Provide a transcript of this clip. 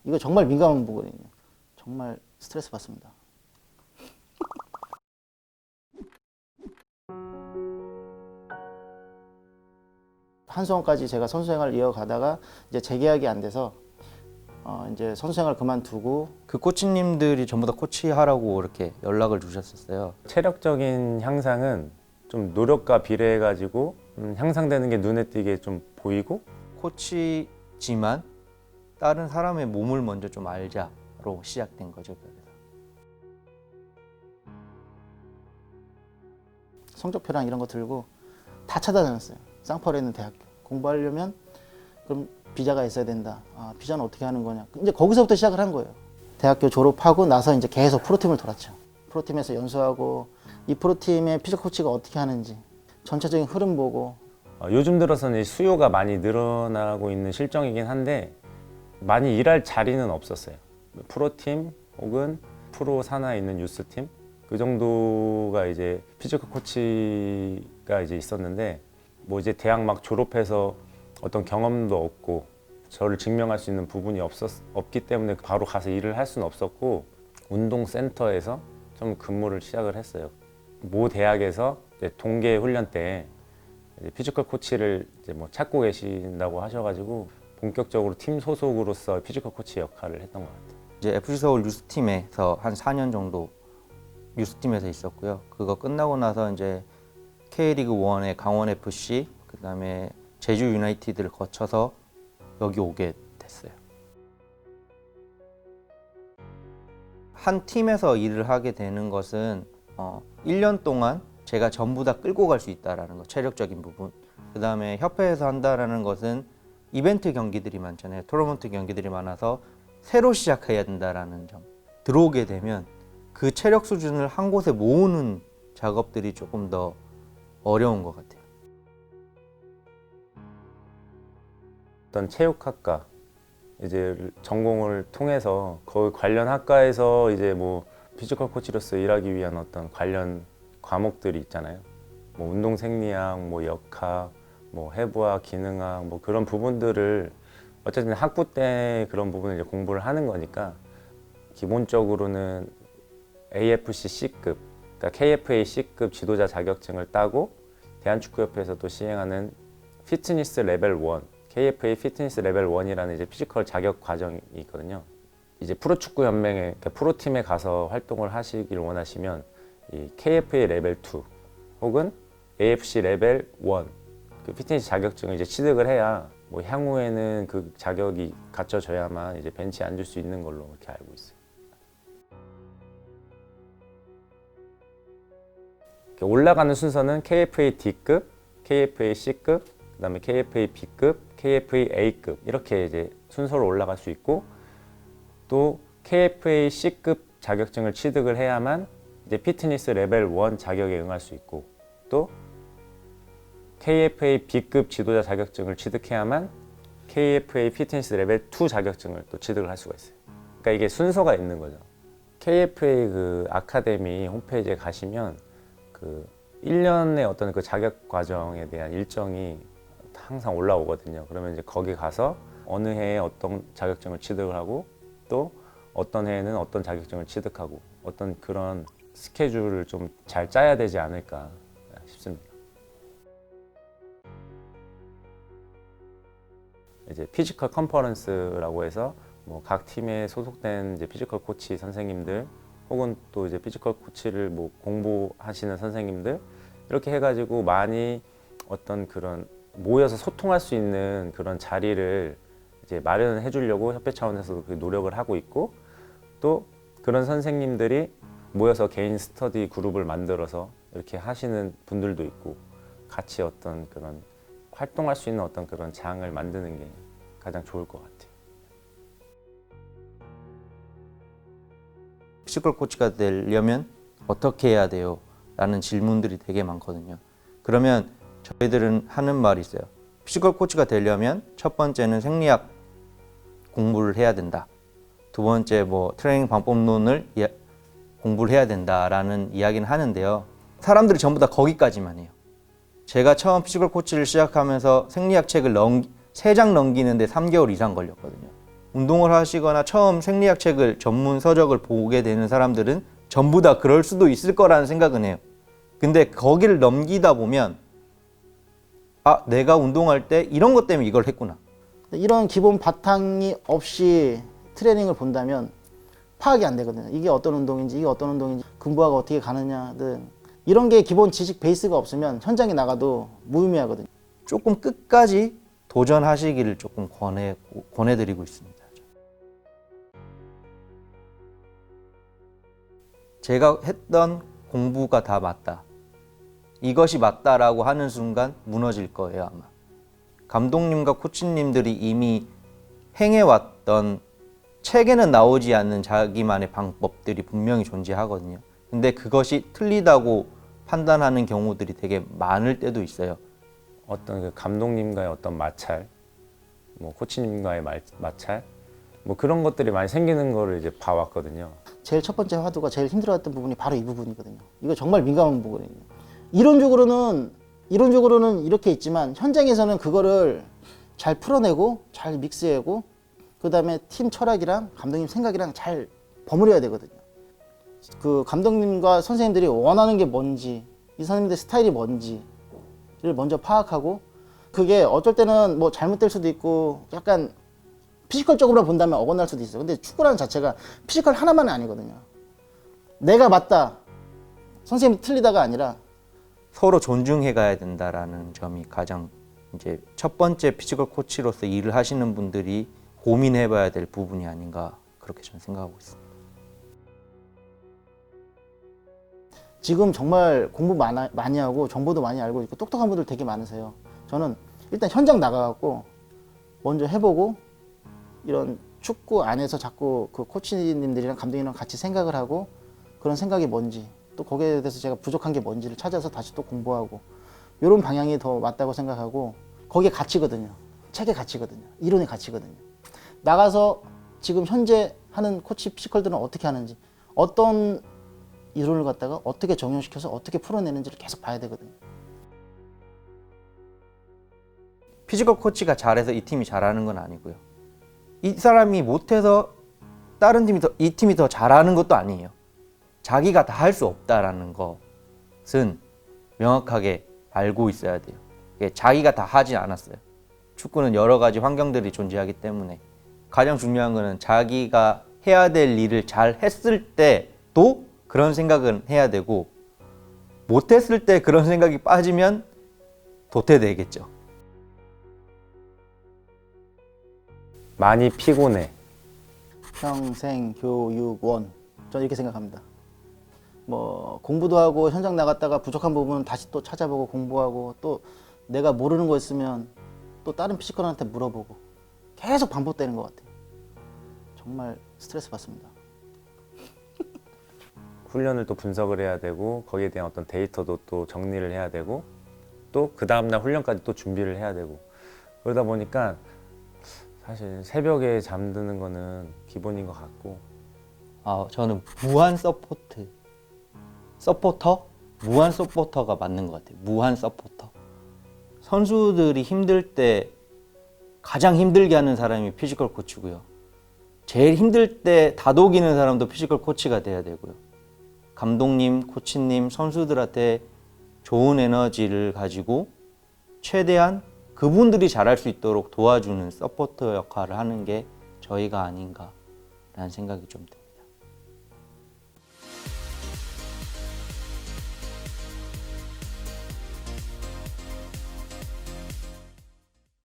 이거 정말 민감한 부분이에요. 정말 스트레스 받습니다. 한수원까지 제가 선수 생활을 이어가다가 이제 재계약이 안 돼서 이제 선수 생활 그만두고 그 코치님들이 전부 다 코치하라고 이렇게 연락을 주셨었어요. 체력적인 향상은 좀 노력과 비례해가지고 향상되는 게 눈에 띄게 좀 보이고, 코치지만 다른 사람의 몸을 먼저 좀 알자로 시작된 거죠. 그래서. 성적표랑 이런 거 들고 다 찾아다녔어요. 쌍파울에 있는 대학교 공부하려면 그럼 비자가 있어야 된다. 아, 비자는 어떻게 하는 거냐. 이제 거기서부터 시작을 한 거예요. 대학교 졸업하고 나서 이제 계속 프로팀을 돌았죠. 프로팀에서 연수하고 이 프로팀의 피지컬 코치가 어떻게 하는지 전체적인 흐름 보고. 요즘 들어서는 수요가 많이 늘어나고 있는 실정이긴 한데 많이 일할 자리는 없었어요. 프로팀 혹은 프로 산하에 있는 유스팀 그 정도가 이제 피지컬 코치가 이제 있었는데, 뭐 이제 대학 막 졸업해서 어떤 경험도 없고 저를 증명할 수 있는 부분이 없기 때문에 바로 가서 일을 할 수는 없었고, 운동센터에서 좀 근무를 시작을 했어요. 모 대학에서 이제 동계 훈련 때 이제 피지컬 코치를 이제 뭐 찾고 계신다고 하셔가지고 본격적으로 팀 소속으로서 피지컬 코치 역할을 했던 것 같아요. 이제 FC 서울 유스팀에서 한 4년 정도 유스팀에서 있었고요. 그거 끝나고 나서 이제 K리그 1의 강원 FC, 그다음에 제주 유나이티드를 거쳐서 여기 오게 됐어요. 한 팀에서 일을 하게 되는 것은 1년 동안 제가 전부 다 끌고 갈 수 있다라는 거, 체력적인 부분. 그다음에 협회에서 한다라는 것은 이벤트 경기들이 많잖아요. 토너먼트 경기들이 많아서 새로 시작해야 된다라는 점. 들어오게 되면 그 체력 수준을 한 곳에 모으는 작업들이 조금 더 어려운 것 같아요. 어떤 체육학과 이제 전공을 통해서 거기 관련 학과에서 이제 뭐 피지컬 코치로서 일하기 위한 어떤 관련 과목들이 있잖아요. 뭐 운동 생리학, 뭐 역학, 뭐 해부학, 기능학, 뭐 그런 부분들을 어쨌든 학부 때 그런 부분을 이제 공부를 하는 거니까, 기본적으로는 AFC C급, 그러니까 KFA C급 지도자 자격증을 따고 대한축구협회에서 또 시행하는 피트니스 레벨 1, KFA 피트니스 레벨 1이라는 이제 피지컬 자격 과정이 있거든요. 이제 프로축구연맹에, 그러니까 프로팀에 가서 활동을 하시길 원하시면 이 KFA 레벨 2 혹은 AFC 레벨 1 그 피트니스 자격증을 이제 취득을 해야 뭐 향후에는 그 자격이 갖춰져야만 이제 벤치에 앉을 수 있는 걸로 이렇게 알고 있어요. 올라가는 순서는 KFA D급, KFA C급, 그다음에 KFA B급, KFA A급 이렇게 이제 순서로 올라갈 수 있고, 또 KFA C급 자격증을 취득을 해야만 이제 피트니스 레벨 1 자격에 응할 수 있고, 또 KFA B급 지도자 자격증을 취득해야만 KFA 피트니스 레벨 2 자격증을 또 취득을 할 수가 있어요. 그러니까 이게 순서가 있는 거죠. KFA 그 아카데미 홈페이지에 가시면 그 1년의 어떤 그 자격 과정에 대한 일정이 항상 올라오거든요. 그러면 이제 거기 가서 어느 해에 어떤 자격증을 취득을 하고, 또 어떤 해에는 어떤 자격증을 취득하고, 어떤 그런 스케줄을 좀 잘 짜야 되지 않을까 싶습니다. 이제 피지컬 컨퍼런스라고 해서 뭐 각 팀에 소속된 이제 피지컬 코치 선생님들 혹은 또 이제 피지컬 코치를 뭐 공부하시는 선생님들 이렇게 해가지고 많이 어떤 그런 모여서 소통할 수 있는 그런 자리를 이제 마련해 주려고 협회 차원에서도 그 노력을 하고 있고, 또 그런 선생님들이 모여서 개인 스터디 그룹을 만들어서 이렇게 하시는 분들도 있고, 같이 어떤 그런 활동할 수 있는 어떤 그런 장을 만드는 게 가장 좋을 것 같아요. 피지컬 코치가 되려면 어떻게 해야 돼요? 라는 질문들이 되게 많거든요. 그러면 저희들은 하는 말이 있어요. 피지컬 코치가 되려면 첫 번째는 생리학 공부를 해야 된다. 두 번째 뭐 트레이닝 방법론을 공부를 해야 된다라는 이야기는 하는데요. 사람들이 전부 다 거기까지만 해요. 제가 처음 피지컬 코치를 시작하면서 생리학 책을 3장 넘기는데 3개월 이상 걸렸거든요. 운동을 하시거나 처음 생리학 책을 전문 서적을 보게 되는 사람들은 전부 다 그럴 수도 있을 거라는 생각은 해요. 근데 거기를 넘기다 보면 아, 내가 운동할 때 이런 것 때문에 이걸 했구나. 이런 기본 바탕이 없이 트레이닝을 본다면 파악이 안 되거든요. 이게 어떤 운동인지, 이게 어떤 운동인지, 근부하가 어떻게 가느냐 등 이런 게 기본 지식 베이스가 없으면 현장에 나가도 무의미하거든요. 조금 끝까지 도전하시기를 조금 권해드리고 있습니다. 제가 했던 공부가 다 맞다. 이것이 맞다라고 하는 순간 무너질 거예요, 아마. 감독님과 코치님들이 이미 행해왔던 책에는 나오지 않는 자기만의 방법들이 분명히 존재하거든요. 근데 그것이 틀리다고 판단하는 경우들이 되게 많을 때도 있어요. 어떤 그 감독님과의 어떤 마찰, 뭐 코치님과의 마찰, 뭐 그런 것들이 많이 생기는 거를 이제 봐왔거든요. 제일 첫 번째 화두가 제일 힘들어했던 부분이 바로 이 부분이거든요. 이거 정말 민감한 부분이에요. 이론적으로는 이렇게 있지만 현장에서는 그거를 잘 풀어내고 잘 믹스하고 그 다음에 팀 철학이랑 감독님 생각이랑 잘 버무려야 되거든요. 그 감독님과 선생님들이 원하는 게 뭔지, 이 선생님들 스타일이 뭔지를 먼저 파악하고, 그게 어쩔 때는 뭐 잘못될 수도 있고 약간 피지컬적으로 본다면 어긋날 수도 있어요. 근데 축구라는 자체가 피지컬 하나만은 아니거든요. 내가 맞다, 선생님이 틀리다가 아니라 서로 존중해 가야 된다라는 점이 가장 이제 첫 번째 피지컬 코치로서 일을 하시는 분들이 고민해 봐야 될 부분이 아닌가, 그렇게 저는 생각하고 있습니다. 지금 정말 공부 많이 하고 정보도 많이 알고 있고 똑똑한 분들 되게 많으세요. 저는 일단 현장 나가갖고 먼저 해보고 이런 축구 안에서 자꾸 그 코치님들이랑 감독님이랑 같이 생각을 하고 그런 생각이 뭔지, 또 거기에 대해서 제가 부족한 게 뭔지를 찾아서 다시 또 공부하고, 이런 방향이 더 맞다고 생각하고, 거기에 가치거든요. 책의 가치거든요. 이론의 가치거든요. 나가서 지금 현재 하는 코치 피지컬들은 어떻게 하는지, 어떤 이론을 갖다가 어떻게 적용시켜서 어떻게 풀어내는지를 계속 봐야 되거든요. 피지컬 코치가 잘해서 이 팀이 잘하는 건 아니고요. 이 사람이 못해서 다른 팀이 이 팀이 더 잘하는 것도 아니에요. 자기가 다 할 수 없다라는 것은 명확하게 알고 있어야 돼요. 자기가 다 하지 않았어요. 축구는 여러 가지 환경들이 존재하기 때문에 가장 중요한 거는 자기가 해야 될 일을 잘 했을 때도 그런 생각은 해야 되고, 못했을 때 그런 생각이 빠지면 도태되겠죠. 많이 피곤해. 평생교육원, 저는 이렇게 생각합니다. 뭐 공부도 하고 현장 나갔다가 부족한 부분은 다시 또 찾아보고 공부하고, 또 내가 모르는 거 있으면 또 다른 피지컬한테 물어보고, 계속 반복되는 것 같아요. 정말 스트레스 받습니다. 훈련을 또 분석을 해야 되고, 거기에 대한 어떤 데이터도 또 정리를 해야 되고, 또 그 다음날 훈련까지 또 준비를 해야 되고, 그러다 보니까 사실 새벽에 잠드는 거는 기본인 것 같고. 저는 무한 서포터가 맞는 것 같아요. 무한 서포터. 선수들이 힘들 때 가장 힘들게 하는 사람이 피지컬 코치고요. 제일 힘들 때 다독이는 사람도 피지컬 코치가 돼야 되고요. 감독님, 코치님, 선수들한테 좋은 에너지를 가지고 최대한 그분들이 잘할 수 있도록 도와주는 서포터 역할을 하는 게 저희가 아닌가라는 생각이 좀 듭니다.